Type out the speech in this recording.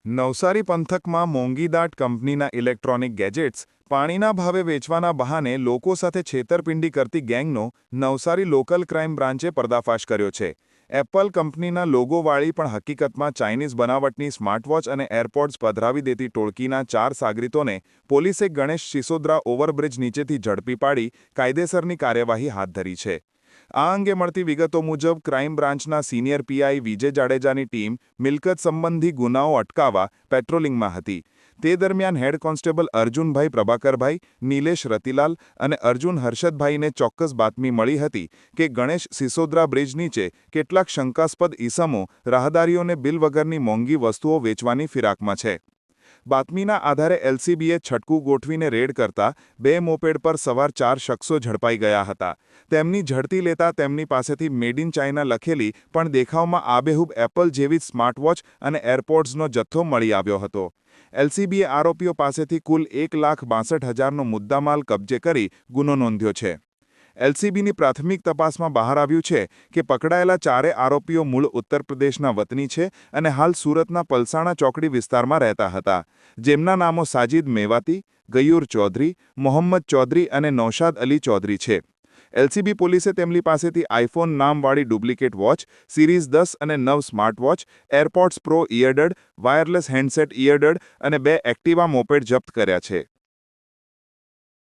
નવસારી પંથકમાં મોંઘીદાટ કંપનીના electronic gadgets પાણીના ભાવે વેચવાના બહાને લોકો સાથે છેતરપિંડી કરતી ગેંગનો નવસારી લોકલ ક્રાઇમ બ્રાન્ચે પર્દાફાશ કર્યો છે. એપલ કંપનીના લોગોવાળી પણ હકીકતમાં ચાઇનીઝ બનાવટની સ્માર્ટવોચ અને એરપોડ્સ પધરાવી દેતી ટોળકીના 4 સાગરીતોને પોલીસે ગણેશ સિસોદરા ઓવરબ્રિજ નીચેથી ઝડપી પાડી કાયદેસરની કાર્યવાહી હાથ ધરી છે. આ અંગે મળતી વિગતો મુજબ ક્રાઇમ બ્રાન્ચના સિનિયર પીઆઈ વિજય જાડેજાની ટીમ મિલકત સંબંધી ગુનાઓ અટકાવવા પેટ્રોલિંગમાં હતી. તે દરમિયાન હેડ કોન્સ્ટેબલ અર્જુનભાઈ પ્રભાકરભાઈ, નીલેશ રતિલાલ અને અર્જુન હર્ષદભાઈને ચોક્કસ બાતમી મળી હતી કે ગણેશ સિસોદરા બ્રિજ નીચે કેટલાક શંકાસ્પદ ઈસમો રાહદારીઓને બિલ વગરની મોંઘી વસ્તુઓ વેચવાની ફિરાકમાં છે. બાતમીના આધારે એલસીબીએ છટકું ગોઠવીને રેડ કરતા 2 મોપેડ પર સવાર 4 શખ્સો ઝડપાઈ ગયા હતા. તેમની ઝડપી લેતા તેમની પાસેથી મેડ ઇન ચાઇના લખેલી પણ દેખાવમાં આબેહૂબ એપલ જેવી સ્માર્ટવોચ અને એરપોડ્સનો જથ્થો મળી આવ્યો હતો. એલસીબીએ આરોપીઓ પાસેથી કુલ 1,62,000નો મુદ્દામાલ કબજે કરી ગુનો નોંધ્યો છે. એલસીબીની પ્રાથમિક તપાસમાં બહાર આવ્યું છે કે પકડાયેલા 4 આરોપીઓ મૂળ ઉત્તર પ્રદેશના વતની છે અને હાલ સુરતના પલસાણા ચોકડી વિસ્તારમાં રહેતા હતા. જેમના નામો સાજિદ મેવાતી, ગયુર ચૌધરી, મોહમ્મદ ચૌધરી અને નૌશાદ અલી ચૌધરી છે. એલસીબી પોલીસે તેમની પાસેથી આઈફોન નામવાળી ડુપ્લિકેટ વોચ, સિરીઝ 10 અને 9 smartwatch, AirPods Pro earbud, wireless handset earbud અને 2 એક્ટિવા મોપેડ જપ્ત કર્યા છે.